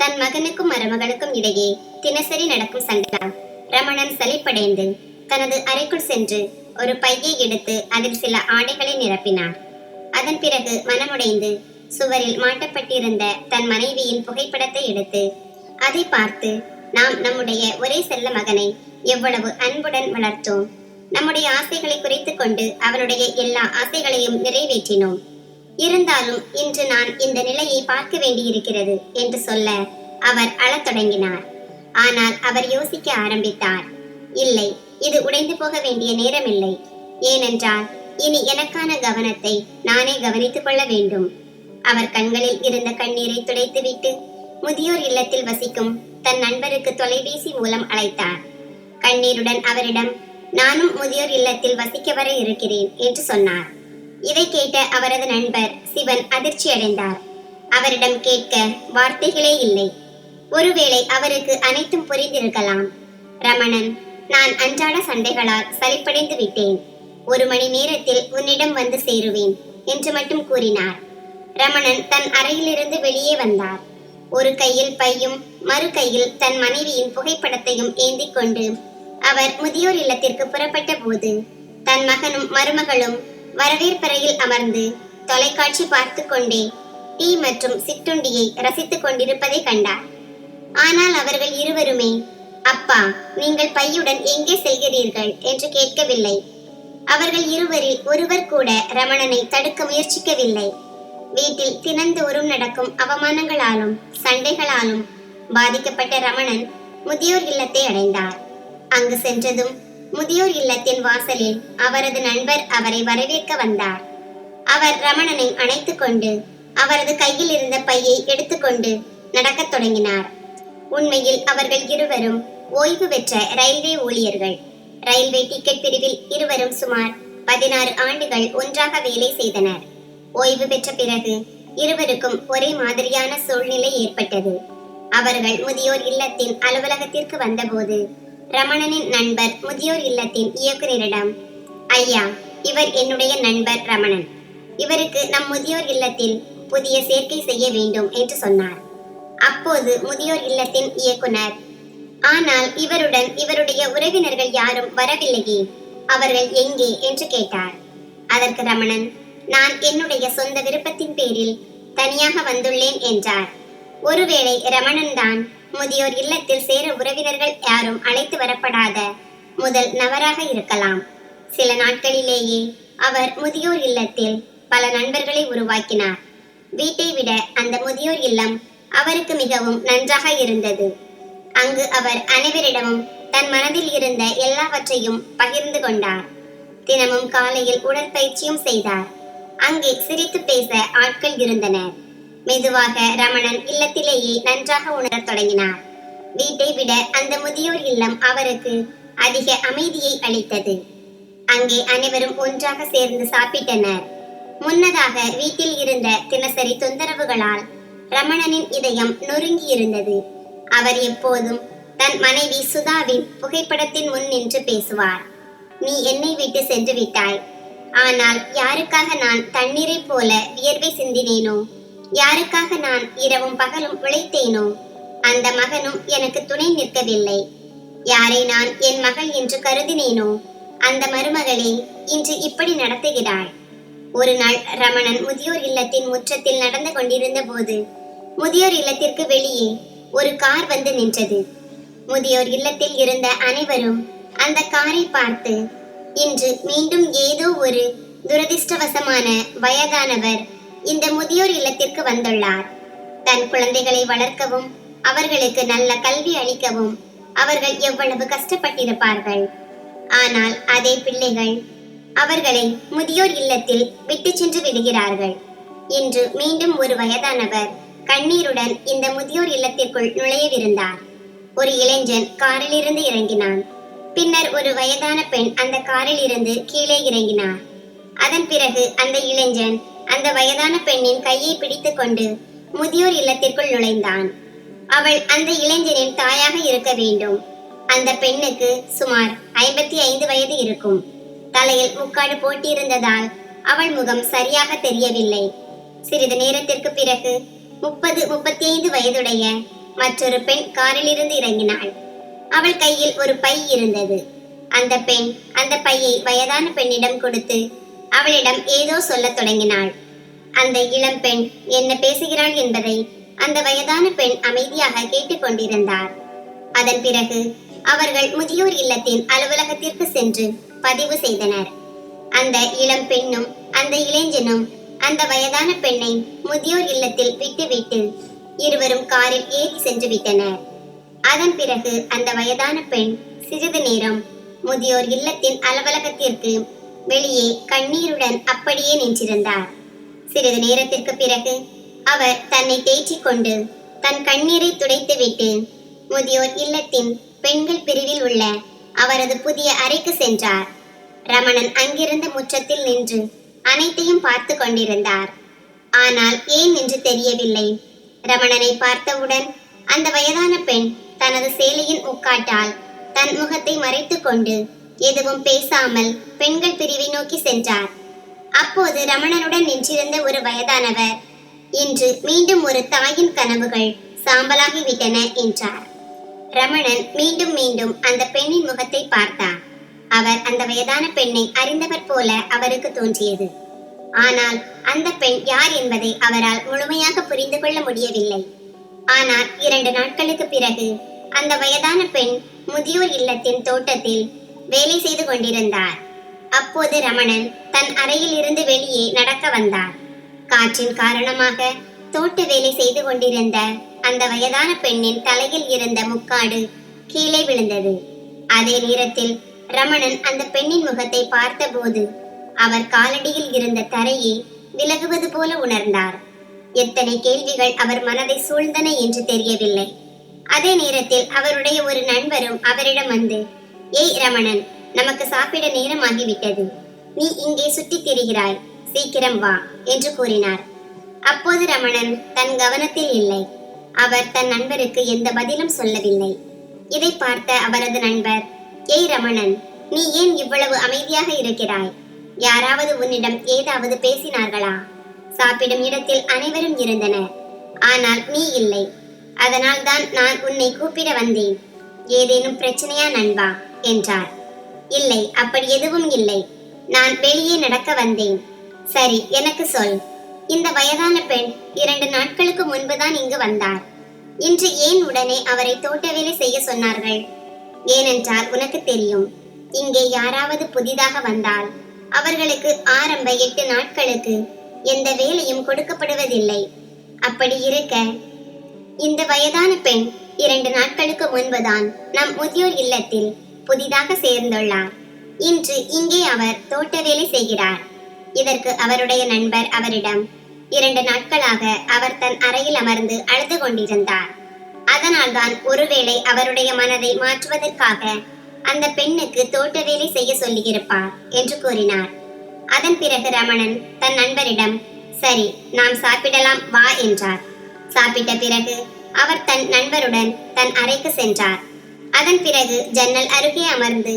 தன் மகனுக்கும் மருமகளுக்கும் இடையே தினசரி நடக்கும் சண்டையால் ரமணன் சலிப்படைந்து தனது அறைக்குள் சென்று ஒரு பையை எடுத்து அதில் சில ஆடைகளை நிரப்பினார். அதன் பிறகு மனமுடைந்து சுவரில் மாட்டப்பட்டிருந்த தன் மனைவியின் புகைப்படத்தை எடுத்து அதை பார்த்து, நாம் நம்முடைய ஒரே செல்ல மகனை எவ்வளவு அன்புடன் வளர்த்தோம், நம்முடைய ஆசைகளை குறைத்துக் கொண்டு அவனுடைய எல்லா ஆசைகளையும் நிறைவேற்றினோம். இருந்தாலும் இன்று நான் இந்த நிலையை பார்க்க வேண்டியிருக்கிறது என்று சொல்ல அவர் அழத் தொடங்கினார். ஆனால் அவர் யோசிக்க ஆரம்பித்தார். இல்லை, இது உடைந்து போக வேண்டிய நேரமில்லை. ஏனென்றால் இனி எனக்கான கவனத்தை நானே கவனித்துக் கொள்ள வேண்டும். அவர் கண்களில் இருந்த கண்ணீரை துடைத்துவிட்டு முதியோர் இல்லத்தில் வசிக்கும் தன் நண்பருக்கு தொலைபேசி மூலம் அழைத்தார். கண்ணீருடன் அவரிடம், நானும் முதியோர் இல்லத்தில் வசிக்க வர இருக்கிறேன் என்று சொன்னார். இதை கேட்ட அவரது நண்பர் சிவன் அதிர்ச்சி அடைந்தார். அவரிடம் கேட்க வார்த்தைகளே இல்லை. ஒருவேளை அவருக்கு அனைத்தும் புரிந்திருக்கலாம். ரமணன், நான் அன்றாட சண்டைகளால் சலிப்படைந்து விட்டேன். 1 மணி நேரத்தில் உன்னிடம் வந்து சேருவேன் என்று மட்டும் கூறினார். ரமணன் தன் அறையிலிருந்து வெளியே வந்தார். ஒரு கையில் பையும் மறு கையில் தன் மனைவியின் புகைப்படத்தையும் ஏந்தி கொண்டு அவர் முதியோர் இல்லத்திற்கு புறப்பட்ட போது தன் மகனும் மருமகளும் வரவேற்பறையில் அமர்ந்து தொலைக்காட்சி பார்த்து கொண்டே டீ மற்றும் சிற்றுண்டியை ரசித்துக் கொண்டிருப்பதை கண்டார். ஆனால் அவர்கள் இருவருமே, அப்பா, நீங்கள் பையுடன் எங்கே செல்கிறீர்கள் என்று கேட்கவில்லை. அவர்கள் இருவரில் ஒருவர் கூட ரமணனை தடுக்க முயற்சிக்கவில்லை. வீட்டில் தினந்தோறும் நடக்கும் அவமானங்களாலும் சண்டைகளாலும் பாதிக்கப்பட்ட ரமணன் முதியோர் இல்லத்தை அடைந்தார். அங்கு சென்றதும் முதியோர் இல்லத்தின் வாசலில் அவரது நண்பர் அவரை வரவேற்க வந்தார். அவர் ரமணனை அணைத்துக் கொண்டு அவரது கையில் இருந்த பையை எடுத்துக்கொண்டு நடக்கத் தொடங்கினார். உண்மையில் அவர்கள் இருவரும் ஓய்வு பெற்ற ரயில்வே ஊழியர்கள். ரயில்வே டிக்கெட் பிரிவில் இருவரும் சுமார் 16 ஆண்டுகள் ஒன்றாக வேலை செய்தனர். ஓய்வு பெற்ற பிறகு இருவருக்கும் ஒரே மாதிரியான சூழ்நிலை ஏற்பட்டது. அவர்கள் முதியோர் இல்லத்தின் அலுவலகத்திற்கு வந்தபோது ரமணனின் நண்பர் முதியோர் இல்லத்தின் இயக்குநரிடம், ஐயா, இவர் என்னுடைய நண்பர் ரமணன். இவருக்கு நம் முதியோர் இல்லத்தில் புதிய சேர்க்கை செய்ய வேண்டும் என்று சொன்னார். அப்போது முதியோர் இல்லத்தின் இயக்குனர், ஆனால் இவருடன் இவருடைய உறவினர்கள் யாரும் வரவில்லையே, அவர்கள் எங்கே என்று கேட்டார். அதற்கு ரமணன், நான் என்னுடைய சொந்த விருப்பத்தின் பேரில் தனியாக வந்துள்ளேன் என்றார். ஒருவேளை ரமணன் தான் முதியோர் இல்லத்தில் சேர உறவினர்கள் யாரும் அழைத்து வரப்படாத முதல் நபராக இருக்கலாம். சில நாட்களிலேயே அவர் முதியோர் இல்லத்தில் பல நண்பர்களை உருவாக்கினார். வீட்டை விட அந்த முதியோர் இல்லம் அவருக்கு மிகவும் நன்றாக இருந்தது. அங்கு அவர் அனைவரிடமும் தன் மனதில் இருந்த எல்லாவற்றையும் பகிர்ந்து கொண்டார். தினமும் காலையில் உடற்பயிற்சியும் செய்தார். அங்கே சிரித்து பேச ஆட்கள் இருந்தனர். மெதுவாக ரமணன் இல்லத்திலேயே நன்றாக உணரத் தொடங்கினார். வீட்டை விட அந்த முதியோர் இல்லம் அவருக்கு அதிக அமைதியை அளித்தது. அங்கே அனைவரும் ஒன்றாக சேர்ந்து சாப்பிட்டனர். முன்னதாக வீட்டில் இருந்த தினசரி தொந்தரவுகளால் ரமணனின் இதயம் நொறுங்கி இருந்தது. அவர் எப்போதும் தன் மனைவி சுதாவின் புகைப்படத்தின் முன் நின்று பேசுவார். நீ என்னை விட்டு சென்று விட்டாய். ஆனால் யாருக்காக நான் தண்ணீரை போல வியர்வை சிந்தினேனோ, யாருக்காக நான் இரவும் பகலும் உழைத்தேனோ, அந்த மகனும் எனக்கு துணை நிற்கவில்லை. யாரை நான் என் மகள் என்று கருதினேனோ, அந்த மருமகளே இன்று இப்படி நடத்துகிறாள். ஒரு நாள் ரமணன் முதியோர் இல்லத்தின் முற்றத்தில் நடந்து கொண்டிருந்த போது முதியோர் இல்லத்திற்கு வெளியே ஒரு கார் வந்து நின்றது. முதியோர் இல்லத்தில் இருந்த அனைவரும் அந்த காரை பார்த்து, இன்று மீண்டும் ஏதோ ஒரு துரதிர்ஷ்டவசமான வயதானவர் இந்த முதியோர் இல்லத்திற்கு வந்துள்ளார். தன் குழந்தைகளை வளர்க்கவும் அவர்களுக்கு நல்ல கல்வி அளிக்கவும் அவர்கள் எவ்வளவு கஷ்டப்பட்டிருப்பார்கள். ஆனால் அதே பிள்ளைகள் அவர்களை முதியோர் இல்லத்தில் விட்டு சென்று விடுகிறார்கள். இன்று மீண்டும் ஒரு வயதானவர் கண்ணீருடன் இந்த முதியோர் இல்லத்திற்குள் நுழையவிருந்தார். ஒரு இளைஞன் காரில் இருந்து இறங்கினான். பின்னர் ஒரு வயதான பெண் அந்த காரில் இருந்து கீழே இறங்கினார். அதன் பிறகு அந்த இளைஞன் அந்த வயதான பெண்ணின் கையை பிடித்துக் கொண்டு முதியோர் இல்லத்திற்குள் நுழைந்தான். அவள் அந்த இளைஞனின் தாயாக இருக்க வேண்டும். அந்த பெண்ணுக்கு சுமார் 55 வயது இருக்கும். தலையில் முக்காடு போட்டிருந்ததால் அவள் முகம் சரியாக தெரியவில்லை. சிறிது நேரத்திற்கு பிறகு 30-35 வயதுடைய மற்றொரு பெண் காரிலிருந்து இறங்கினாள். அவள் கையில் ஒரு பை இருந்தது. அந்த பெண் அந்த பையை வயதான பெண்ணிடம் கொடுத்து அவளிடம் ஏதோ சொல்லத் தொடங்கினாள். அந்த இளம் பெண் என்ன பேசுகிறாள் என்பதை அந்த வயதான பெண் அமைதியாக கேட்டுக்கொண்டிருந்தார். அதன் பிறகு அவர்கள் முதியோர் இல்லத்தின் அலுவலகத்திற்கு சென்று பதிவு செய்தனர். அந்த இளம் பெண்ணும் அந்த இளைஞனும் அந்த வயதான பெண்ணை முதியோர் இல்லத்தில் விட்டுவிட்டு இருவரும் காரில் ஏறி சென்று விட்டனர். அதன் பிறகு அந்த வயதான பெண் சிறிது நேரம் முதியோர் இல்லத்தின் அலுவலகத்திற்கு வெளியே கண்ணீருடன் அப்படியே நின்றிருந்தார். சிறிது நேரத்திற்கு பிறகு அவர் தன்னை தேற்றிக் கொண்டு தன் கண்ணீரை துடைத்துவிட்டு முதியோர் இல்லத்தின் பெண்கள் பிரிவில் உள்ள அவரது புதிய அறைக்கு சென்றார். ரமணன் அங்கிருந்த முற்றத்தில் நின்று அனைத்தையும் பார்த்து கொண்டிருந்தார். ஆனால் ஏன் என்று தெரியவில்லை. ரமணனை பார்த்தவுடன் அந்த வயதான பெண் தனது சேலையின் உட்காட்டால் தன் முகத்தை மறைத்துக் கொண்டு எதுவும் பேசாமல் பெண்கள் பிரிவை நோக்கி சென்றார். அப்போது ரமணனுடன் நின்றிருந்த ஒரு வயதானவர், இன்று மீண்டும் ஒரு தாயின் கனவுகள் சாம்பலாகிவிட்டன என்றார். ரமணன் மீண்டும் மீண்டும் அந்த பெண்ணின் முகத்தை பார்த்தார். அவர் அந்த வயதான பெண்ணை அறிந்தவர் போல அவருக்கு தோன்றியது. ஆனால் அந்த பெண் யார் என்பதை அவரால் முழுமையாக புரிந்து கொள்ள முடியவில்லை. ஆனால் 2 நாட்களுக்கு பிறகு அந்த வயதான பெண் முதியோர் இல்லத்தின் தோட்டத்தில் வேலை செய்து கொண்டிருந்தார். அப்போது ரமணன் தன் அறையில் இருந்து வெளியே நடக்க வந்தார். காற்றின் காரணமாக தோட்ட வேலை செய்து கொண்டிருந்த அந்த வயதான பெண்ணின் தலையில் இருந்த முக்காடு கீழே விழுந்தது. அதே நேரத்தில் ரமணன் அந்த பெண்ணின் முகத்தை பார்த்தபோது அவர் காலடியில் இருந்த தரையை விலகுவது போல உணர்ந்தார். எத்தனை கேள்விகள் அவர் மனதை சூழ்ந்தன என்று தெரியவில்லை. அதே நேரத்தில் அவருடைய ஒரு நண்பரும் அவரிடம் வந்து, ஏய் ரமணன், நமக்கு சாப்பிட நேரமாகிவிட்டது. நீ இங்கே சுற்றித் திரிகிறாய், சீக்கிரம் வா என்று கூறினார். அப்போது ரமணன் தன் கவனத்தில் இல்லை. அவர் தன் நண்பருக்கு எந்த பதிலும் சொல்லவில்லை. இதை பார்த்த அவரது நண்பர், ஏய் ரமணன், நீ ஏன் இவ்வளவு அமைதியாக இருக்கிறாய்? யாராவது உன்னிடம் ஏதாவது பேசினார்களா? சாப்பிடும் இடத்தில் அனைவரும் இருந்தனர், ஆனால் நீ இல்லை. அதனால் தான் நான் உன்னை கூப்பிட வந்தேன். ஏதேனும் பிரச்சனையா நண்பா என்றார். இல்லை, அப்படி எதுவும் இல்லை. நான் வெளியே நடக்க வந்தேன். சரி, எனக்கு சொல். இந்த வயதான பெண் 2 நாட்களுக்கு முன்புதான் இங்கு வந்தார். இன்று ஏன் உடனே அவரை தோட்ட வேலை செய்ய சொன்னார்கள்? ஏனென்றால் உனக்கு தெரியும், இங்கே யாராவது புதிதாக வந்தால் அவர்களுக்கு ஆரம்ப 8 நாட்களுக்கு எந்த வேலையும் கொடுக்கப்படுவதில்லை. அப்படி இருக்க இந்த வயதான பெண் 2 நாட்களுக்கு முன்புதான் நம் முதியோர் இல்லத்தில் புதிதாக சேர்ந்துள்ளார். இன்று இங்கே அவர் தோட்ட வேலை செய்கிறார். இதற்கு அவருடைய நண்பர் அவரிடம், 2 நாட்களாக அவர் தன் அறையில் அமர்ந்து அழுது கொண்டிருந்தார். அதனால்தான் ஒருவேளை அவருடைய மனதை மாற்றுவதற்காக அந்த பெண்ணுக்கு தோட்ட வேலை செய்ய சொல்லியிருப்பார் என்று கூறினார். அதன் பிறகு ரமணன் தன் நண்பரிடம், சரி, நாம் சாப்பிடலாம் வா என்றார். சாப்பிட்ட பிறகு அவர் தன் நண்பருடன் தன் அறைக்கு சென்றார். அதன் பிறகு ஜன்னல் அருகே அமர்ந்து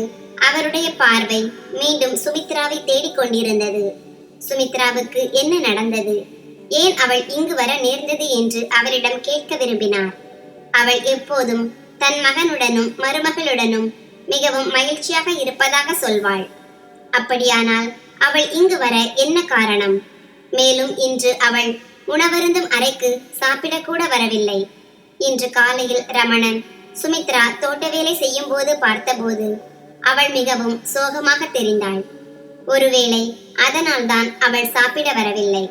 அவருடைய பார்வை மீண்டும் சுமித்ராவை தேடிக்கொண்டிருந்தது. சுமித்ராவுக்கு என்ன நடந்தது, ஏன் அவள் இங்கு வர நேர்ந்தது என்று அவரிடம் கேட்க விரும்பினார். அவள் எப்போதும் தன் மகனுடனும் மருமகளுடனும் மிகவும் மகிழ்ச்சியாக இருப்பதாக சொல்வாள். அப்படியானால் அவள் இங்கு வர என்ன காரணம்? மேலும் இன்று அவள் உணவருந்தும் அறைக்கு சாப்பிடக்கூட வரவில்லை. இன்று காலையில் ரமணன் சுமித்ரா தோட்ட வேலை செய்யும் போது பார்த்தபோது அவள் மிகவும் சோகமாக தெரிந்தாள். ஒருவேளை அதனால்தான் அவள் சாப்பிட வரவில்லை.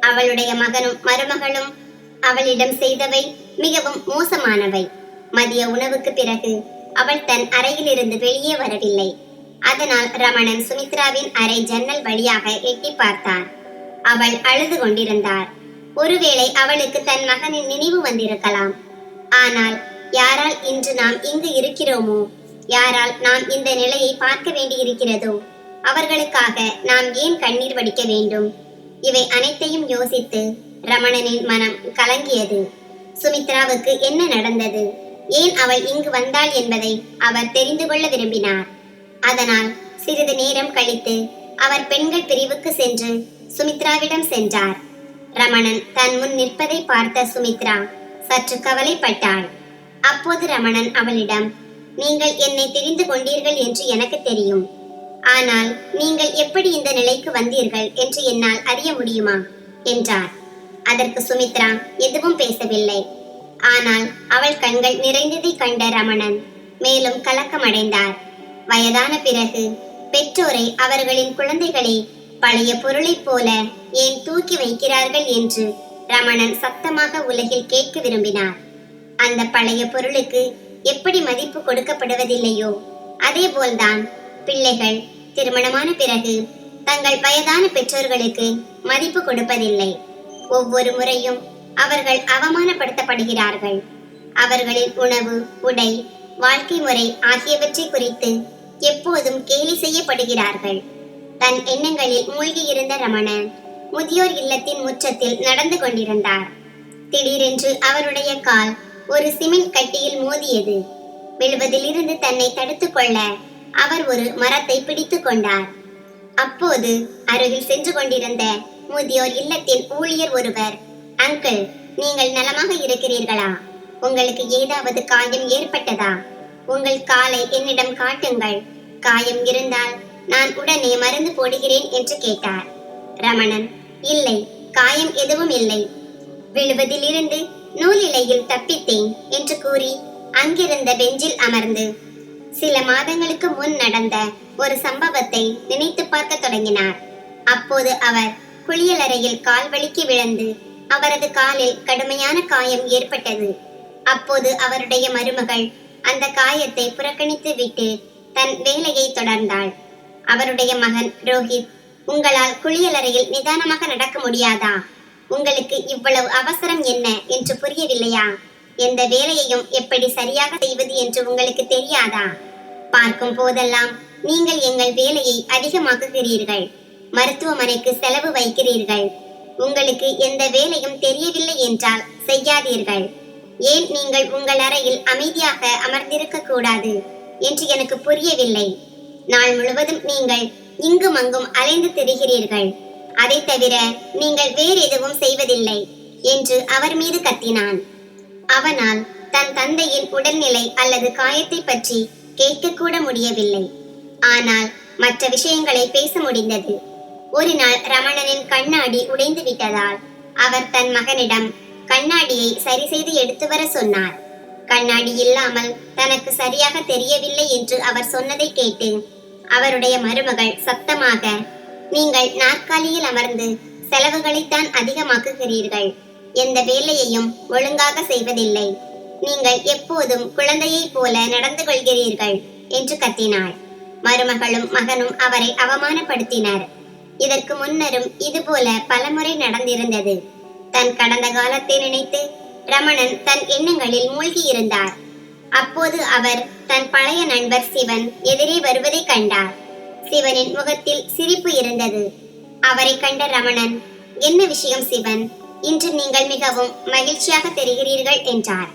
அவளுடைய மகனும் மருமகளும் அவளிடம் செய்தவை மிகவும் மோசமானவை. மதிய உணவுக்கு பிறகு அவள் தன் அறையிலிருந்து வெளியே வரவில்லை. அதனால் ரமணன் சுமித்ராவின் அறை ஜன்னல் வழியாக எட்டி பார்த்தார். அவள் அழுது கொண்டிருந்தார். ஒருவேளை அவளுக்கு தன் மகனின் நினைவு வந்திருக்கலாம். ஆனால் யாரால் இன்று நாம் இங்கு இருக்கிறோமோ, யாரால் நாம் இந்த நிலையை பார்க்க வேண்டியிருக்கிறதோ, அவர்களுக்காக நாம் ஏன் கண்ணீர் வடிக்க வேண்டும்? இவை அனைத்தையும் யோசித்து ரமணனின் மனம் கலங்கியது. சுமித்ராவுக்கு என்ன நடந்தது, ஏன் அவள் இங்கு வந்தாள் என்பதை அவர் தெரிந்து கொள்ள விரும்பினார். அதனால் சிறிது நேரம் கழித்து அவர் பெண்கள் பிரிவுக்கு சென்று சுமித்ராவிடம் சென்றார். ரமணன் தன் முன் நிற்பதை பார்த்த சுமித்ரா சற்று கவலைப்பட்டாள். அப்போது ரமணன் அவளிடம், நீங்கள் என்னை தெரிந்து கொண்டீர்கள் என்று எனக்கு தெரியும். ஆனால் நீங்கள் எப்படி இந்த நிலைக்கு வந்தீர்கள் என்று என்னால் அறிய முடியுமா என்றார். அதற்கு சுமித்ரா எதுவும் பேசவில்லை. ஆனால் அவள் கண்கள் நிறைந்ததை கண்ட ரமணன் மேலும் கலக்கமடைந்தார். வயதான பிறகு பெற்றோரை அவர்களின் குழந்தைகளை பழைய பொருளைப் போல ஏன் தூக்கி வைக்கிறார்கள் என்று ரமணன் சத்தமாக உலகில் கேட்க விரும்பினார். அந்த பழைய பொருளுக்கு எப்படி மதிப்பு கொடுக்கப்படுவதில்லையோ அதே போல்தான் பிள்ளைகள் திருமணமான பிறகு தங்கள் வயதான பெற்றோர்களுக்கு மதிப்பு கொடுப்பதில்லை. ஒவ்வொரு முறையும் அவர்கள் அவமானப்படுத்தப்படுகிறார்கள். அவர்களின் உணவு, உடை, வாழ்க்கை முறை ஆகியவற்றை குறித்து எப்போதும் கேலி செய்யப்படுகிறார்கள். தன் எண்ணங்களில் மூழ்கியிருந்த ரமணன் முதியோர் இல்லத்தின் முற்றத்தில் நடந்து கொண்டிருந்தார். திடீரென்று அவருடைய கால் ஒரு சிமெண்ட் கட்டியில் மோதியது. விழுவதிலிருந்து தன்னை தடுத்துக் கொள்ள அவர் ஒரு மரத்தை பிடித்து கொண்டார். அப்போது அருகில் சென்று கொண்டிருந்த முதியோர் இல்லத்தின் ஊழியர் ஒருவர், அங்கிள், நீங்கள் நலமாக இருக்கிறீர்களா? உங்களுக்கு ஏதாவது காயம் ஏற்பட்டதா? உங்கள் காலை என்னிடம் காட்டுங்கள். காயம் இருந்தால் நான் உடனே மருந்து போடுகிறேன் என்று கேட்டார். ரமணன், இல்லை, காயம் எதுவும் இல்லை. விழுவதிலிருந்து நூலிலையில் தப்பித்தேன் என்று கூறி அங்கிருந்த பெஞ்சில் அமர்ந்து சில மாதங்களுக்கு முன் நடந்த ஒரு சம்பவத்தை நினைத்து பார்க்க தொடங்கினார். அப்போது அவர் குளியலறையில் கால் வலிக்கு விழுந்து அவரது காலில் கடுமையான காயம் ஏற்பட்டது. அப்போது அவருடைய மருமகள் அந்த காயத்தை புறக்கணித்து விட்டு தன் வேலையை தொடர்ந்தாள். அவருடைய மகன் ரோஹித், உங்களால் குளியலறையில் நிதானமாக நடக்க முடியாதா? உங்களுக்கு இவ்வளவு அவசரம் என்ன என்று புரியவில்லையா? எந்த வேலையையும் எப்படி சரியாக செய்வது என்று உங்களுக்கு தெரியாதா? பார்க்கும் போதெல்லாம் நீங்கள் எங்கள் வேலையை அதிகமாக்குகிறீர்கள். மருத்துவமனைக்கு செலவு வைக்கிறீர்கள். உங்களுக்கு எந்த வேலையும் தெரியவில்லை என்றால் செய்யாதீர்கள். ஏன் நீங்கள் உங்கள் அறையில் அமைதியாக அமர்ந்திருக்க கூடாது என்று எனக்கு புரியவில்லை. நாள் முழுவதும் நீங்கள் இங்கும் அங்கும் அலைந்து திரிகிறீர்கள். அதை தவிர நீங்கள் வேறு எதுவும் செய்வதில்லை என்று அவர் மீது கத்தினான். அவனால் தன் தந்தையின் உடல்நிலை அல்லது காயத்தை பற்றி கேட்கக்கூட முடியவில்லை. ஆனால் மற்ற விஷயங்களை பேச முடிந்தது. ஒரு நாள் ரமணனின் கண்ணாடி உடைந்து விட்டதால் அவர் தன் மகனிடம் கண்ணாடியை சரி செய்து எடுத்து வர சொன்னார். கண்ணாடி இல்லாமல் தனக்கு சரியாக தெரியவில்லை என்று அவர் சொன்னதை கேட்டு அவருடைய மருமகள் சத்தமாக, நீங்கள் நாற்காலியில் அமர்ந்து செலவுகளைத்தான் அதிகமாக்குகிறீர்கள். எந்த வேலையையும் ஒழுங்காக செய்வதில்லை. நீங்கள் எப்போதும் குழந்தையைப் போல நடந்து கொள்கிறீர்கள் என்று கத்தினாள். மருமகளும் மகனும் அவரை அவமானப்படுத்தினர். இதற்கு முன்னரும் இதுபோல பலமுறை நடந்திருந்தது. தன் கடந்த காலத்தை நினைத்து ரமணன் தன் எண்ணங்களில் மூழ்கி இருந்தார். அப்போது அவர் தன் பழைய நண்பர் சிவன் எதிரே வருவதை கண்டார். சிவனின் முகத்தில் சிரிப்பு இருந்தது. அவரை கண்ட ரமணன், என்ன விஷயம் சிவன்? இன்று நீங்கள் மிகவும் மகிழ்ச்சியாக தெரிகிறீர்கள் என்றார்.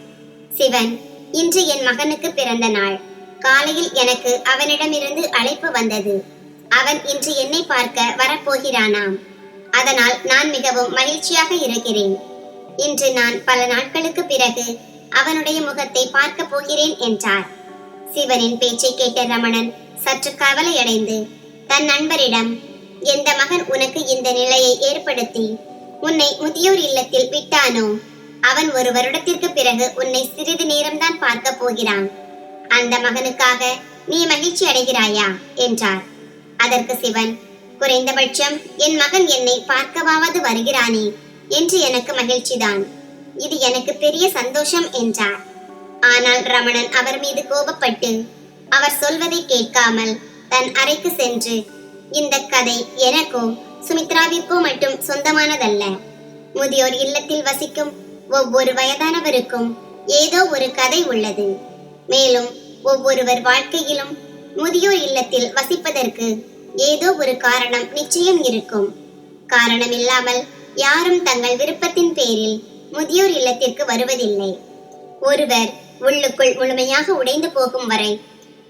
சிவன், இன்று என் மகனுக்கு பிறந்த நாள். காலையில் எனக்கு அவனிடமிருந்து அழைப்பு வந்தது. அவன் இன்று என்னை பார்க்க வரப்போகிறானாம். அதனால் நான் மிகவும் மகிழ்ச்சியாக இருக்கிறேன். இன்று நான் பல நாட்களுக்கு பிறகு அவனுடைய முகத்தை பார்க்க போகிறேன் என்றார். சிவனின் பேச்சை கேட்ட ரமணன் சற்று கவலையடைந்து தன் நண்பரிடம், எந்த மகன் உனக்கு இந்த நிலையை ஏற்படுத்தி உன்னை முதியோர் இல்லத்தில் விட்டானோ அவன் ஒரு வருடத்திற்கு பிறகு உன்னை சிறிது நேரம்தான் பார்க்க போகிறான். அந்த மகனுக்காக நீ மகிழ்ச்சி அடைகிறாயா என்றார். அதற்கு சிவன், குறைந்தபட்சம் என் மகன் என்னை பார்க்கவாவது வருகிறானே என்று எனக்கு மகிழ்ச்சிதான். இது எனக்கு பெரிய சந்தோஷம் என்றார். ஆனால் ரமணன் அவர் மீது கோபப்பட்டு அவர் சொல்வதை கேட்காமல் தன் அறைக்கு சென்று, இந்த கதை எனக்கோ சுமித்ராவிற்கோ மட்டும் சொந்தமானதல்ல. முதியோர் இல்லத்தில் வசிக்கும் ஒவ்வொரு வயதானவருக்கும் ஏதோ ஒரு கதை உள்ளது. மேலும் ஒவ்வொருவர் வாழ்க்கையிலும் முதியோர் இல்லத்தில் வசிப்பதற்கு ஏதோ ஒரு காரணம் நிச்சயம் இருக்கும். காரணம் இல்லாமல் யாரும் தங்கள் விருப்பத்தின் பேரில் முதியோர் இல்லத்திற்கு வருவதில்லை. ஒருவர் உள்ளுக்குள் முழுமையாக உடைந்து போகும் வரை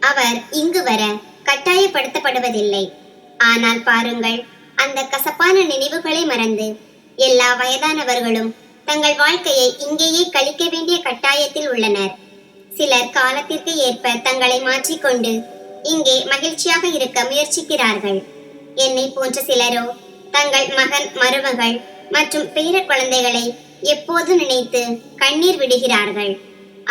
அவர் இங்கு வர கட்டாயப்படுத்தப்படுவதில்லை. ஆனால் பாருங்கள், அந்த கசப்பான நினைவுகளை மறந்து எல்லா வயதானவர்களும் தங்கள் வாழ்க்கையை இங்கேயே கழிக்க வேண்டிய கட்டாயத்தில் உள்ளனர். சிலர் காலத்திற்கு ஏற்ப தங்களை மாற்றிக்கொண்டு இங்கே மகிழ்ச்சியாக இருக்க முயற்சிக்கிறார்கள். என்னை போன்ற சிலரோ தங்கள் மகன், மருமகள் மற்றும் பேர குழந்தைகளை எப்போதும் நினைத்து கண்ணீர் விடுகிறார்கள்.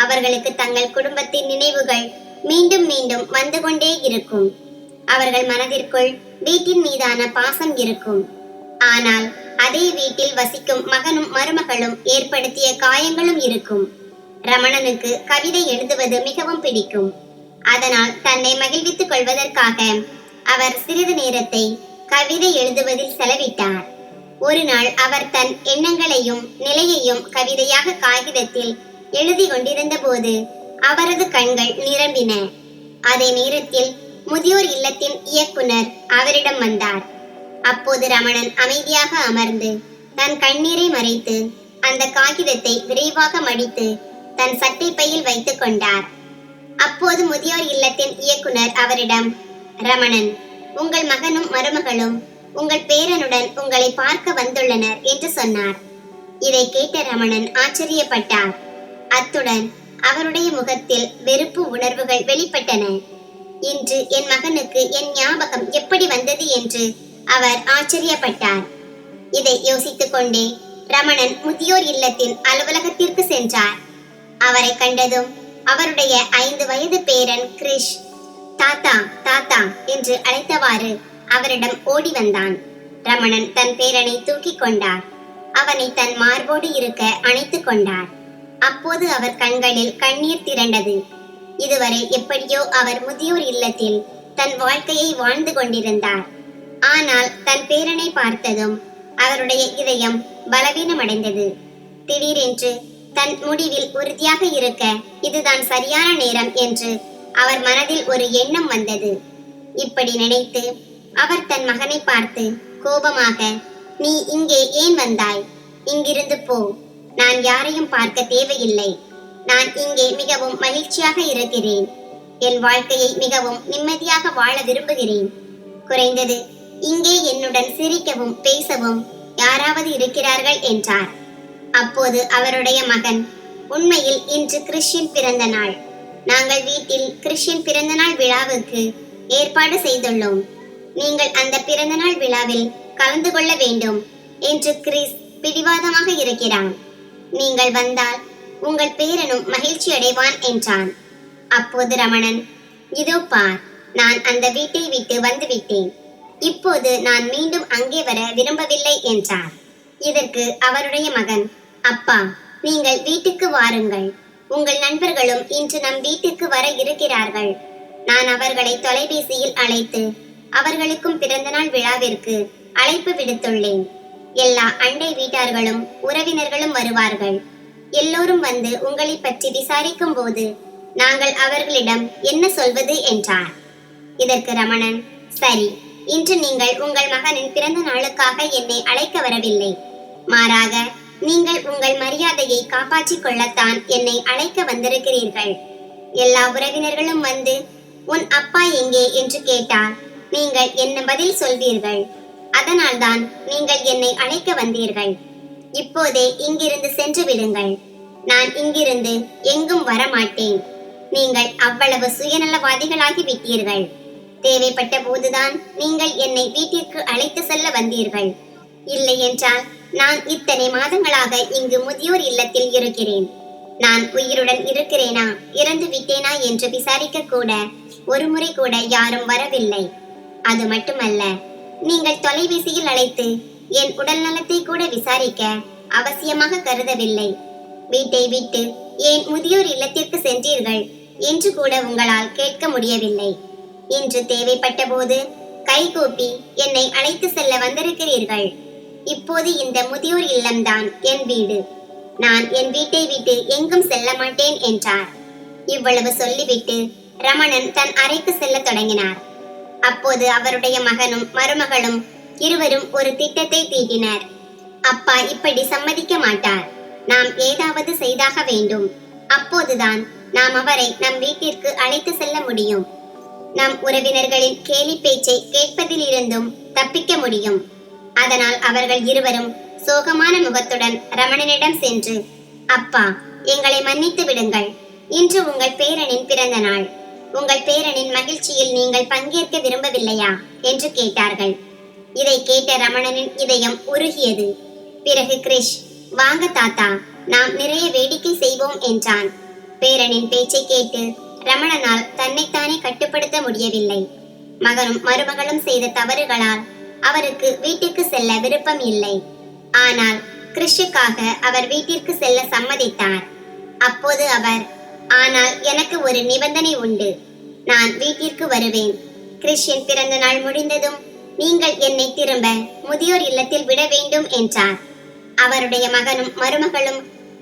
அவர்களுக்கு தங்கள் குடும்பத்தின் நினைவுகள் மீண்டும் மீண்டும் வந்து கொண்டே இருக்கும். அவர்கள் மனதிற்குள் வீட்டின் மீதான பாசம் இருக்கும். ஆனால் அதே வீட்டில் வசிக்கும் மகனும் மருமகளும் ஏற்படுத்திய காயங்களும் இருக்கும். ரமணனுக்கு கவிதை எழுதுவது மிகவும் பிடிக்கும். அதனால் தன்னை மகிழ்வித்துக் கொள்வதற்காக அவர் சிறிது நேரத்தை கவிதை எழுதுவதில் செலவிட்டார். ஒரு நாள் அவர் தன் எண்ணங்களையும் நிலையையும் கவிதையாக காகிதத்தில் எழுதி கொண்டிருந்த போது அவரது கண்கள் நிரம்பின. அதே நேரத்தில் முதியோர் இல்லத்தின் இயக்குனர் அவரிடம் வந்தார். அப்போது ரமணன் அமைதியாக அமர்ந்து தன் கண்ணீரை மறைத்து அந்த காகிதத்தை விரைவாக மடித்து தன் சட்டை பையில் வைத்துக் கொண்டார். அப்போது முதியோர் இல்லத்தின் இயக்குனர் அவரிடம், ரமணன், உங்கள் மகனும் மருமகளும் உங்கள் பேரனுடன் உங்களை பார்க்க வந்துள்ளனர் என்று சொன்னார். இதை கேட்ட ரமணன் ஆச்சரியப்பட்டார். அத்துடன் அவருடைய முகத்தில் வெறுப்பு உணர்வுகள் வெளிப்பட்டன. இன்று என் மகனுக்கு என் ஞாபகம் எப்படி வந்தது என்று அவர் ஆச்சரியப்பட்டார். இதை யோசித்துக் கொண்டே ரமணன் முதியோர் இல்லத்தின் அலுவலகத்திற்கு சென்றார். அவரை கண்டதும் அவருடைய 5 வயது பேரன் கிரிஷ் தாத்தா தாத்தா என்று அழைத்தவாறு அவரிடம் ஓடி வந்தான். ரமணன் தன் பேரனை தூக்கி கொண்டார். அவனை தன் மார்போடு இருக்க அணைத்துக் கொண்டார். அப்போது அவர் கண்களில் கண்ணீர் திரண்டது. இதுவரை எப்படியோ அவர் முதியோர் இல்லத்தில் தன் வாழ்க்கையை வாழ்ந்து கொண்டிருந்தார். ஆனால் தன் பேரனை பார்த்ததும் அவருடைய இதயம் பலவீனமடைந்தது. திடீரென்று தன் முடிவில் உறுதியாக இருக்க இதுதான் சரியான நேரம் என்று அவர் மனதில் ஒரு எண்ணம் வந்தது. இப்படி நினைத்து அவர் தன் மகனை பார்த்து கோபமாக, நீ இங்கே ஏன் வந்தாய்? இங்கிருந்து போ. நான் யாரையும் பார்க்க தேவையில்லை. நான் இங்கே மிகவும் மகிழ்ச்சியாக இருக்கிறேன். என் வாழ்க்கையை மிகவும் நிம்மதியாக வாழ விரும்புகிறேன். குறைந்தது இங்கே என்னுடன் சிரிக்கவும் பேசவும் யாராவது இருக்கிறார்கள் என்றார். அப்போது அவருடைய மகன், உண்மையில் இன்று கிறிஸ்டின் பிறந்த நாள். நாங்கள் வீட்டில் கிறிஸ்டின் பிறந்தநாள் விழாவுக்கு ஏற்பாடு செய்துள்ளோம். நீங்கள் அந்த பிறந்தநாள் விழாவில் கலந்து கொள்ள வேண்டும் என்று கிறிஸ் பிடிவாதமாக இருக்கிறான். நீங்கள் வந்தால் உங்கள் பேரனும் மகிழ்ச்சி அடைவான் என்றான். அப்போது ரமணன், இதோ பார், நான் அந்த வீட்டை விட்டு வந்துவிட்டேன். இப்போது நான் மீண்டும் அங்கே வர விரும்பவில்லை என்றார். இதற்கு அவருடைய மகன், அப்பா, நீங்கள் வீட்டுக்கு வாருங்கள். உங்கள் நண்பர்களும் இன்று நம் வீட்டுக்கு வர இருக்கிறார்கள். நான் அவர்களை தொலைபேசியில் அழைத்து அவர்களுக்கும் பிறந்தநாள் விழாவிற்கு அழைப்பு விடுத்துள்ளேன். எல்லா அண்டை வீட்டார்களும் உறவினர்களும் வருவார்கள். எல்லோரும் வந்து உங்களை பற்றி விசாரிக்கும் போது நாங்கள் அவர்களிடம் என்ன சொல்வது என்றார். இதற்கு ரமணன், சரி, இன்று நீங்கள் உங்கள் மகனின் பிறந்த நாளுக்காக என்னை அழைக்க வரவில்லை. மாறாக நீங்கள் உங்கள் மரியாதையை காப்பாற்றிக் கொள்ளத்தான் என்னை அழைக்க வந்திருக்கிறீர்கள். எல்லா உறவினர்களும் வந்து உன் அப்பா எங்கே என்று கேட்டால் நீங்கள் என்ன பதில் சொல்வீர்கள்? அதனால்தான் நீங்கள் என்னை அழைக்க வந்தீர்கள். இப்போதே இங்கிருந்து சென்று விடுங்கள். நான் இங்கிருந்து எங்கும் வரமாட்டேன். நீங்கள் அவ்வளவு சுயநலவாதிகளாகி விட்டீர்கள். தேவைப்பட்ட போதுதான் நீங்கள் என்னை வீட்டிற்கு அழைத்து செல்ல வந்தீர்கள். இல்லை என்றால் நான் இத்தனை மாதங்களாக இங்கு முதியோர் இல்லத்தில் இருக்கிறேன். நான் உயிருடன் இருக்கிறேனா இறந்து விட்டேனா என்று விசாரிக்க கூட ஒரு முறை கூட யாரும் வரவில்லை. அது மட்டுமல்ல, நீங்கள் தொலைபேசியில் அழைத்து என் உடல் நலத்தை கூட விசாரிக்க அவசியமாக கருதவில்லை. வீட்டை விட்டு ஏன் முதியோர் இல்லத்திற்கு சென்றீர்கள் என்று கூட உங்களால் கேட்க முடியவில்லை. இன்று தேவைப்பட்ட போது கைகூப்பி என்னை அழைத்து செல்ல வந்திருக்கிறீர்கள். இப்போது இந்த முதியோர் இல்லம்தான் என் வீடு. நான் என் வீட்டை விட்டு எங்கும் செல்ல மாட்டேன் என்றார். இவ்வளவு சொல்லிவிட்டு ரமணன் தன் அறைக்கு செல்ல தொடங்கினார். அப்போது அவருடைய மகனும் மருமகளும் இருவரும் ஒரு திட்டத்தை தீட்டினர். அப்பா இப்படி சம்மதிக்க மாட்டார். நாம் ஏதாவது செய்தாக வேண்டும். அப்போதுதான் நாம் அவரை நம் வீட்டிற்கு அழைத்து செல்ல முடியும். நம் உறவினர்களின் கேலி பேச்சை கேட்பதில் இருந்தும் தப்பிக்க முடியும். அதனால் அவர்கள் இருவரும் சோகமான முகத்துடன் ரமணனிடம் சென்று, அப்பா, எங்களை மன்னித்து விடுங்கள். இன்று உங்கள் பேரனின் பிறந்த நாள். உங்கள் பேரனின் மகிழ்ச்சியில் நீங்கள் பங்கேற்க விரும்பவில்லையா என்று கேட்டார்கள். இதை கேட்ட ரமணனின் இதயம் உருகியது. பிறகு கிரிஷ், வாங்க தாத்தா, நாம் நிறைய வேடிக்கை செய்வோம் என்றான். பேரனின் பேச்சை கேட்டு ரமணனால் தன்னைத்தானே கட்டுப்படுத்த முடியவில்லை. மகனும் மருமகளும் செய்த தவறுகளால் அவருக்கு வீட்டுக்கு செல்ல விருப்பம் இல்லை. ஆனால் கிறிஷுக்காக அவர் வீட்டிற்கு செல்ல சம்மதித்தார். அப்போது அவர், ஆனால் எனக்கு ஒரு நிபந்தனை உண்டு. நான் வீட்டிற்கு வருவேன். கிறிஷின் பிறந்த நாள் முடிந்ததும் நீங்கள் என்னை திரும்ப முதியோர் இல்லத்தில் விட வேண்டும் என்றார். அவருடைய மகனும் மருமகளும்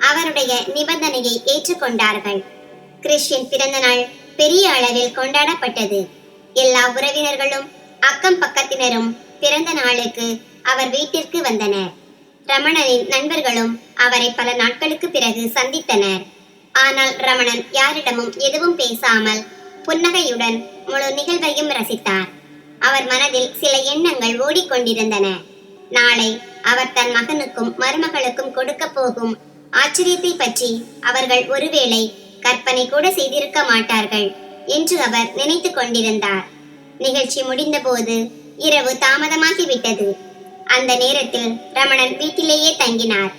அவருடைய நிபந்தனையை ஏற்றுக்கொண்டார்கள். கிறிஷின் பிறந்த நாள் பெரிய அளவில் கொண்டாடப்பட்டது. எல்லா உறவினர்களும் அக்கம் பக்கத்தினரும் பிறந்த நாளுக்கு அவர் வீட்டிற்கு வந்தனர். ரமணனின் நண்பர்களும் அவரை பல நாட்களுக்கு பிறகு சந்தித்தனர். ஆனால் ரமணன் யாரிடமும் எதுவும் பேசாமல் புன்னகையுடன் முழு நிகழ்வையும் ரசித்தார். அவர் மனதில் சில எண்ணங்கள் ஓடிக்கொண்டிருந்தன. நாளை அவர் தன் மகனுக்கும் மருமகளுக்கும் கொடுக்க போகும் ஆச்சரியத்தை பற்றி அவர்கள் ஒருவேளை கற்பனை கூட செய்திருக்க மாட்டார்கள் என்று அவர் நினைத்து கொண்டிருந்தார். நிகழ்ச்சி முடிந்தபோது இரவு தாமதமாகிவிட்டது. அந்த நேரத்தில் ரமணன் வீட்டிலேயே தங்கினார்.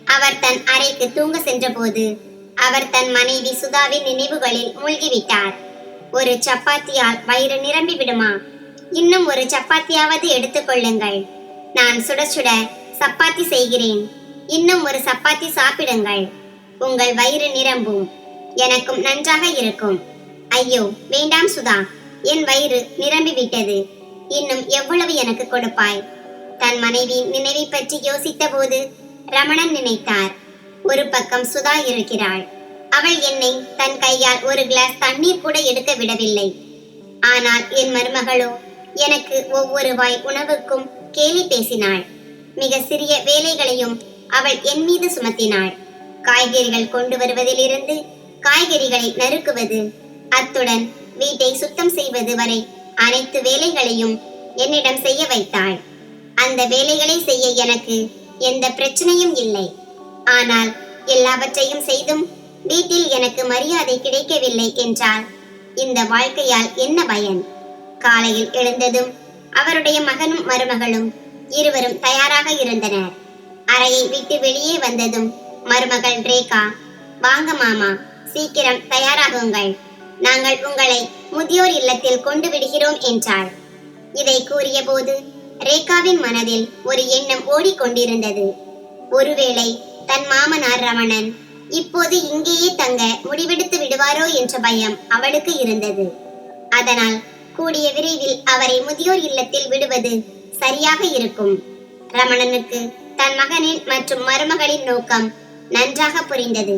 அவர் தன் அறைக்கு தூங்க சென்றபோது அவர் தன் மனைவி சுதாவின் நினைவுகளில் மூழ்கிவிட்டார். ஒரு சப்பாத்தியால் வயிறு நிரம்பி விடுமா? இன்னும் ஒரு சப்பாத்தியாவது எடுத்துக்கொள்ளுங்கள். நான் சுட சுட சப்பாத்தி செய்கிறேன். இன்னும் ஒரு சப்பாத்தி சாப்பிடுங்கள். உங்கள் வயிறு நிரம்பும். எனக்கும் நன்றாக இருக்கும். ஐயோ வேண்டாம் சுதா, என் வயிறு நிரம்பிவிட்டது. இன்னும் எவ்வளவு எனக்கு கொடுப்பாய்? தன் மனைவியின் நினைவை பற்றி யோசித்த போது ரமணன் நினைத்தார், ஒரு பக்கம் சுதா இருக்கிறாள். அவள் என்னை தன் கையால் ஒரு கிளாஸ் தண்ணீர் கூட எடுக்க விடவில்லை. ஆனால் என் மருமகளோ எனக்கு ஒவ்வொரு வாய் உணவுக்கும் கேலி பேசினாள். மிக சிறிய வேலைகளையும் அவள் என் மீது சுமத்தினாள். காய்கறிகள் கொண்டு வருவதிலிருந்து காய்கறிகளை நறுக்குவது, அத்துடன் வீட்டை சுத்தம் செய்வது வரை அனைத்து வேலைகளையும் என்னிடம் செய்ய வைத்தாள். அந்த வேலைகளை செய்ய எனக்கு எந்த பிரச்சனையும் இல்லை. ஆனால் எல்லாவற்றையும் செய்தும் வீட்டில் எனக்கு மரியாதை கிடைக்கவில்லை என்றால் இந்த வாழ்க்கையால் என்ன பயன்? காலையில் எழுந்ததும் அவருடைய மகனும் மருமகளும் இருவரும் தயாராக இருந்தனர். அறையை விட்டு வெளியே வந்ததும் மருமகள் ரேகா, வாங்க மாமா, சீக்கிரம் தயாராகுங்கள், நாங்கள் உங்களை முதியோர் இல்லத்தில் கொண்டு விடுகிறோம் என்றாள். இதை கூறிய போது ரேகாவின் மனதில் ஒரு எண்ணம் ஓடிக்கொண்டிருந்தது. ஒருவேளை தன் மாமனார் ரமணன் இப்போது இங்கேயே தங்க முடிவெடுத்து விடுவாரோ என்ற பயம் அவளுக்கு இருந்தது. அதனால் கூடிய விரைவில் அவரை முதியோர் இல்லத்தில் விடுவது சரியாக இருக்கும். ரமணனுக்கு தன் மகனின் மற்றும் மருமகளின் நோக்கம் நன்றாக புரிந்தது.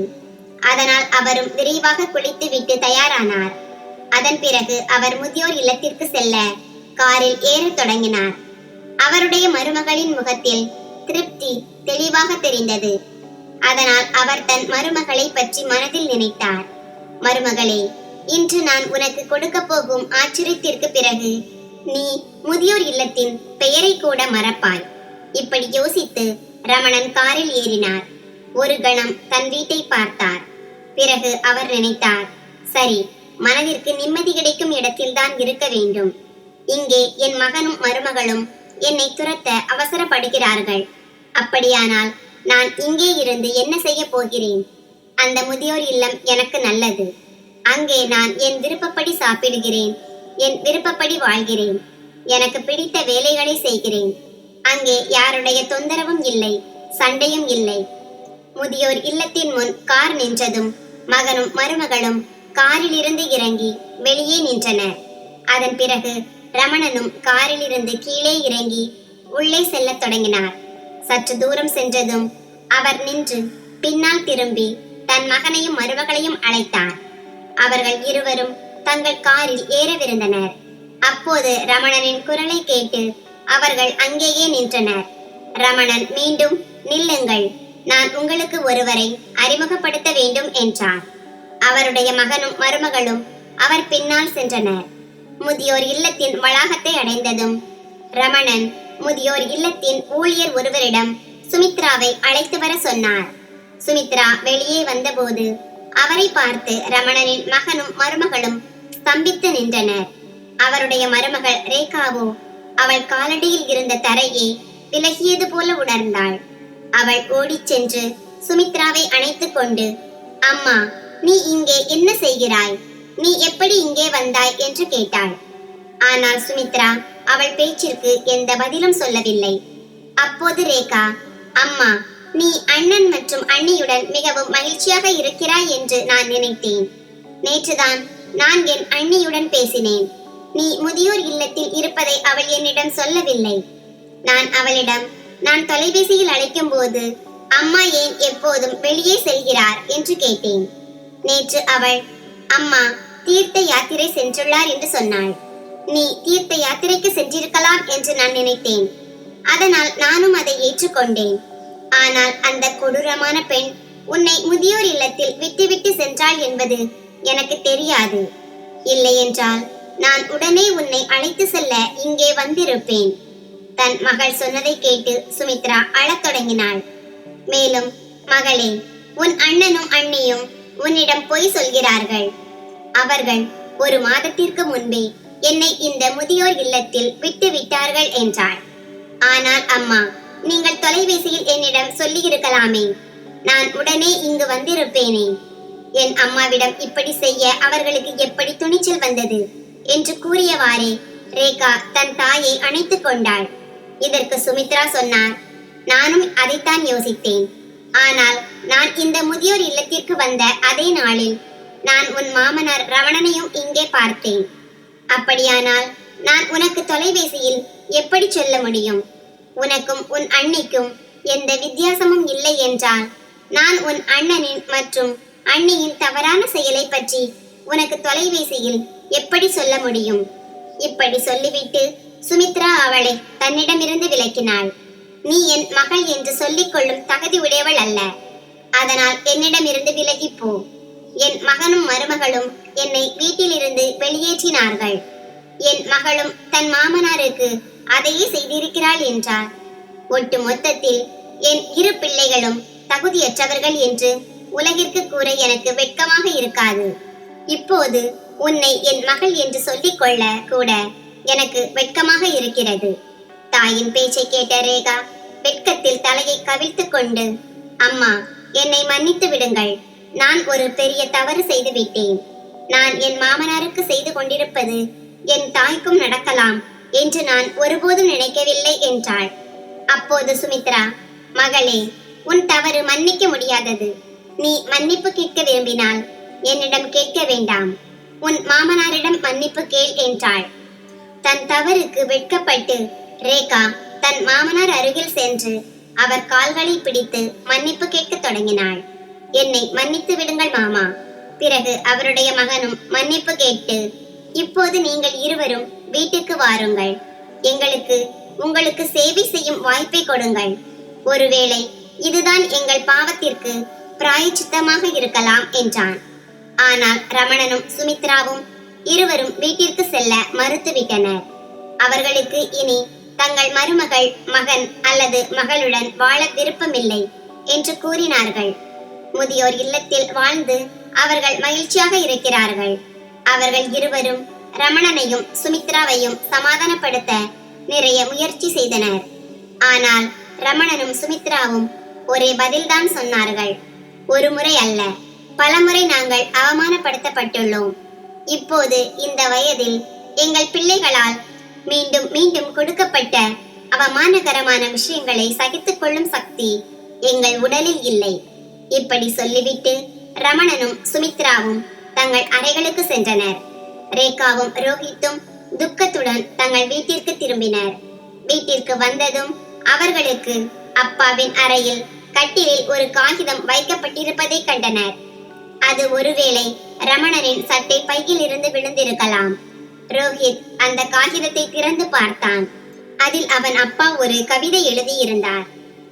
அதனால் அவரும் விரைவாக குளித்து விட்டு தயாரானார். அதன் பிறகு அவர் முதியோர் இல்லத்திற்கு செல்ல காரில் ஏறத் தொடங்கினார். அவருடைய மருமகளின் முகத்தில் திருப்தி தெளிவாக தெரிந்தது. அதனால் அவர் தன் மருமகளை பற்றி மனதில் நினைத்தார். மருமகளே, இன்று நான் உனக்கு கொடுக்க போகும் ஆச்சரியத்திற்கு பிறகு நீ முதியோர் இல்லத்தின் பெயரை கூட மறப்பாய். இப்படி யோசித்து ரமணன் காரில் ஏறினார். ஒரு கணம் தன் வீட்டை பார்த்தார். பிறகு அவர் நினைத்தார், சரி, மனதிற்கு நிம்மதி கிடைக்கும் இடத்தில்தான் இருக்க வேண்டும். இங்கே என் மகனும் மருமகளும் என்னை துரத்த அவசரப்படுகிறார்கள். அப்படியானால் நான் இங்கே இருந்து என்ன செய்ய போகிறேன்? அந்த முதியோர் இல்லம் எனக்கு நல்லது. அங்கே நான் என் விருப்பப்படி சாப்பிடுகிறேன், என் விருப்பப்படி வாழ்கிறேன், எனக்கு பிடித்த வேலைகளை செய்கிறேன். அங்கே யாருடைய தொந்தரவும் இல்லை, சண்டையும் இல்லை. முதியோர் இல்லத்தின் முன் கார் நின்றதும் மகனும் மருமகளும் காரில் இருந்து இறங்கி வெளியே நின்றனர். அதன் பிறகு ரமணனும் காரில் இருந்து கீழே இறங்கி உள்ளே செல்லத் தொடங்கினார். சற்று தூரம் சென்றதும் அவர் நின்று பின்னால் திரும்பி தன் மகனையும் மருமகளையும் அழைத்தார். அவர்கள் இருவரும் தங்கள் காரில் ஏறவிருந்தனர். அப்போது ரமணனின் குரலை கேட்டு அவர்கள் அங்கேயே நின்றனர். ரமணன் மீண்டும், நில்லுங்கள், நான் உங்களுக்கு ஒருவரை அறிமுகப்படுத்த வேண்டும் என்றார். அவருடைய மகனும் மருமகளும் அவர் பின்னால் சென்றனர். முதியோர் இல்லத்தின் வளாகத்தை அடைந்ததும் ரமணன் முதியோர் இல்லத்தின் ஊழியர் ஒருவரிடம் சுமித்ராவை அழைத்து வர சொன்னார். சுமித்ரா வெளியே வந்தபோது அவரை பார்த்து ரமணனின் மகனும் மருமகளும் ஸ்தம்பித்து நின்றனர். அவருடைய மருமகள் ரேகாவோ அவள் காலடியில் இருந்த தரையை விலகியது போல உணர்ந்தாள். அவள் ஓடிச் சென்று சுமித்ராவை அணைத்துக் கொண்டு, அம்மா, நீ இங்கே என்ன செய்கிறாய்? நீ எப்படி இங்கே வந்தாய் என்று கேட்டாள். ஆனால் சுமித்ரா அவள் பேச்சிற்கு எந்த பதிலும் சொல்லவில்லை. அப்போது ரேகா, அம்மா, நீ அண்ணன் மற்றும் அண்ணியுடன் மிகவும் மகிழ்ச்சியாக இருக்கிறாய் என்று நான் நினைத்தேன். நேற்றுதான் நான் என் அண்ணியுடன் பேசினேன். நீ முதியோர் இல்லத்தில் இருப்பதை அவள் என்னிடம் சொல்லவில்லை. நான் அவளிடம் நான் தொலைபேசியில் அழைக்கும் போது அம்மா ஏன் எப்போதும் வெளியே செல்கிறார் என்று கேட்டேன். நேற்று அவள், அம்மா தீர்த்த யாத்திரை சென்றுள்ளார் என்று சொன்னாள். நீ தீர்த்த யாத்திரைக்கு சென்றிருக்கலாம் என்று நான் நினைத்தேன். அதனால் நானும் அதை ஏற்றுக்கொண்டேன். ஆனால் அந்த கொடூரமான பெண் உன்னை முதியோர் இல்லத்தில் விட்டுவிட்டு சென்றாள் என்பது எனக்கு தெரியாது. இல்லை என்றால் நான் உடனே உன்னை அழைத்து செல்ல இங்கே வந்திருப்பேன். தன் மகள் சொன்னதை கேட்டு சுமித்ரா அழத் தொடங்கினாள். மேலும், மகளே, உன் அண்ணனும் அண்ணியும் உன்னிடம் பொய் சொல்கிறார்கள். அவர்கள் 1 மாதத்திற்கு முன்பே என்னை இந்த முதியோர் இல்லத்தில் விட்டு விட்டார்கள் என்றாள். ஆனால் அம்மா, நீங்கள் தொலைபேசியில் என்னிடம் சொல்லியிருக்கலாமே. நான் உடனே இங்கு வந்திருப்பேனே. என் அம்மாவிடம் இப்படி செய்ய அவர்களுக்கு எப்படி துணிச்சல் வந்தது என்று கூறியவாறே ரேகா தன் தாயை அணைத்துக் கொண்டாள். இதற்கு சுமித்ரா சொன்னார், நானும் அதைத்தான் யோசித்தேன். ஆனால் நான் இந்த முதியோர் இல்லத்திற்கு வந்த அதே நாளில் நான் உன் மாமனார் ரமணனையும் இங்கே பார்த்தேன். அப்படியானால் நான் உனக்கு தொலைபேசியில் எப்படி சொல்ல முடியும்? உனக்கும் உன் அண்ணிக்கும் எந்த வித்தியாசமும் இல்லை என்றால் நான் உன் அண்ணனின் மற்றும் அண்ணியின் தவறான செயலை பற்றி உனக்கு தொலைபேசியில் எப்படி சொல்ல முடியும்? இப்படி சொல்லிவிட்டு சுமித்ரா அவளை தன்னிடமிருந்து விலக்கினாள். நீ என் மகள் என்று சொல்லிக் கொள்ளும் தகுதி உடையவள் அல்ல. அதனால் என்னிடமிருந்து விலகிப்போ. என் மகனும் மருமகளும் என்னை வீட்டிலிருந்து வெளியேற்றினார்கள். என் மகளும் தன் மாமனாருக்கு அதையே செய்திருக்கிறாள் என்றார். ஒட்டு மொத்தத்தில் என் 2 பிள்ளைகளும் தகுதியற்றவர்கள் என்று உலகிற்கு கூற எனக்கு வெட்கமாக இருக்காது. இப்போது உன்னை என் மகள் என்று சொல்லிக் கொள்ள கூட எனக்கு வெட்கமாக இருக்கிறது. தாயின் பேச்சை கேட்ட ரேகா வெட்கத்தில் தலையை கவிழ்த்துக் கொண்டு, அம்மா, என்னை மன்னித்து விடுங்கள். நான் ஒரு பெரிய தவறு செய்து விட்டேன். நான் என் மாமனாருக்கு செய்து கொண்டிருப்பது என் தாய்க்கும் நடக்கலாம் என்று நான் ஒருபோதும் நினைக்கவில்லை என்றாள். அப்போது சுமித்ரா, மகளே, உன் தவறு மன்னிக்க முடியாதது. நீ மன்னிப்பு கேட்க விரும்பினால் என்னிடம் கேட்க வேண்டாம். உன் மாமனாரிடம் மன்னிப்பு கேள் என்றாள். தன் தவறுக்கு வெட்கப்பட்டு ரேகா தன் மாமனார் அருகில் சென்று அவர் கால்களை பிடித்து மன்னிப்பு கேட்க தொடங்கினாள். என்னை மன்னித்து விடுங்கள் மாமா. பிறகு அவருடைய மகனும் மன்னிப்பு கேட்டு, இப்போது நீங்கள் இருவரும் வீட்டுக்கு வாருங்கள். எங்களுக்கு உங்களுக்கு சேவை செய்யும் வாய்ப்பை கொடுங்கள். ஒருவேளை இதுதான் எங்கள் பாவத்திற்கு பிராயச்சித்தமாக இருக்கலாம் என்றான். ஆனால் ரமணனும் சுமித்ராவும் இருவரும் வீட்டிற்கு செல்ல மறுத்துவிட்டனர். அவர்களுக்கு இனி தங்கள் மருமகள், மகன் அல்லது மகளுடன் வாழ விருப்பமில்லை என்று கூறினார்கள். முதியோர் இல்லத்தில் வாழ்ந்து அவர்கள் மகிழ்ச்சியாக இருக்கிறார்கள். அவர்கள் இருவரும் ரமணனையும் சுமித்ராவையும் சமாதானப்படுத்த நிறைய முயற்சி செய்தனர். ஆனால் ரமணனும் சுமித்ராவும் ஒரே பதில்தான் சொன்னார்கள். ஒரு முறை அல்ல, பலமுறை நாங்கள் அவமானப்படுத்தப்பட்டுள்ளோம். இப்போது இந்த வயதில் எங்கள் பிள்ளைகளால் மீண்டும் மீண்டும் கொடுக்கப்பட்ட அவமானகரமான விஷயங்களை சகித்துக் கொள்ளும் சக்தி எங்கள் உடலில் இல்லை. இப்படி சொல்லிவிட்டு ரமணனும் சுமித்ராவும் தங்கள் அறைகளுக்கு சென்றனர். ரேகாவும் ரோஹித்தும் துக்கத்துடன் தங்கள் வீட்டிற்கு திரும்பினர். வீட்டிற்கு வந்ததும் அவர்களுக்கு அப்பாவின் அறையில் கட்டிலில் ஒரு காகிதம் வைக்கப்பட்டிருப்பதை கண்டனர். அது ஒருவேளை ரமணனின் சட்டை பையில் இருந்து விழுந்திருக்கலாம். ரோஹித் அந்த காகிதத்தை திறந்து பார்த்தான். அதில் அவன் அப்பா ஒரு கவிதை எழுதியிருந்தார்.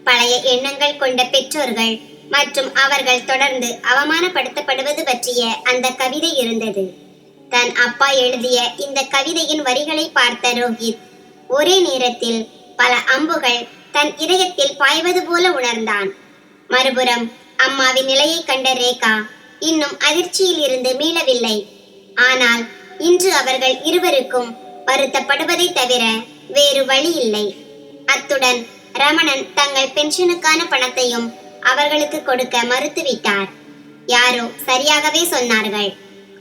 பழைய எண்ணங்கள் கொண்ட பெற்றோர்கள் மற்றும் அவர்கள் தொடர்ந்து அவமானப்படுத்தப்படுவது பற்றிய அந்த கவிதை இருந்தது. தன் அப்பா எழுதிய இந்த கவிதையின் வரிகளை பார்த்த ரோஹித் ஒரே நேரத்தில் பல அம்புகள் தன் இதயத்தில் பாய்வது போல உணர்ந்தான். மறுபுறம் அம்மாவின் நிலையை கண்ட ரேகா இன்னும் அதிர்ச்சியில் இருந்து மீளவில்லை. ஆனால் இன்று அவர்கள் இருவருக்கும் வருத்தப்படுவதை தவிர வேறு வழி இல்லை. அத்துடன் ரமணன் தங்கள் பென்ஷனுக்கான பணத்தையும் அவர்களுக்கு கொடுக்க மறுத்துவிட்டார். யாரோ சரியாகவே சொன்னார்கள்.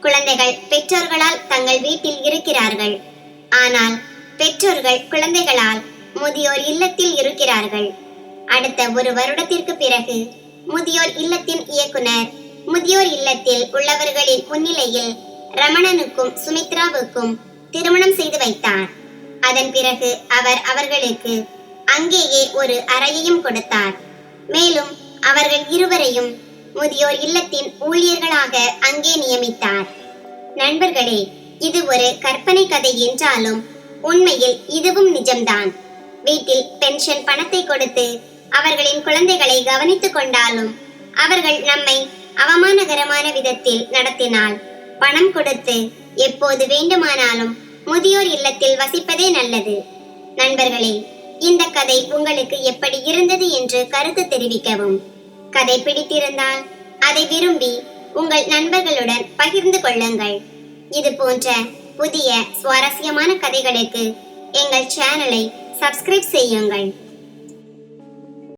குழந்தைகள் பெற்றோர்களால் தங்கள் வீட்டில் இருக்கிறார்கள். ஆனால் பெற்றோர்கள் குழந்தைகளால் முதியோர் இல்லத்தில் இருக்கிறார்கள். அடுத்த 1 வருடத்திற்கு பிறகு முதியோர் இல்லத்தின் இயக்குனர் முதியோர் இல்லத்தில் உள்ளவர்களின் முன்னிலையில் ரமணனுக்கும் சுமித்ராவுக்கும் திருமணம் செய்து வைத்தார். அதன் பிறகு அவர் அவர்களுக்கு அங்கேயே ஒரு அறையையும் கொடுத்தார். மேலும் அவர்கள் இருவரையும் முதியோர் இல்லத்தின் ஊழியர்களாக அங்கே நியமித்தார். நண்பர்களே, இது ஒரு கற்பனை கதை என்றாலும் உண்மையில் இதுவும் நிஜம்தான். வீட்டில் பென்ஷன் பணத்தை கொடுத்து அவர்களின் குழந்தைகளை கவனித்துக் கொண்டாலும் அவர்கள் நம்மை அவமானகரமான விதத்தில் நடத்தினால் பணம் கொடுத்து எப்போது வேண்டுமானாலும் முதியோர் இல்லத்தில் வசிப்பதே நல்லது. நண்பர்களே, இந்த கதை உங்களுக்கு எப்படி இருந்தது என்று கருத்து தெரிவிக்கவும். கதை பிடித்திருந்தால் அதை விரும்பி உங்கள் நண்பர்களுடன் பகிர்ந்து கொள்ளுங்கள். இது போன்ற புதிய சுவாரஸ்யமான கதைகளுக்கு எங்கள் சேனலை சப்ஸ்கிரைப் செய்யுங்கள்.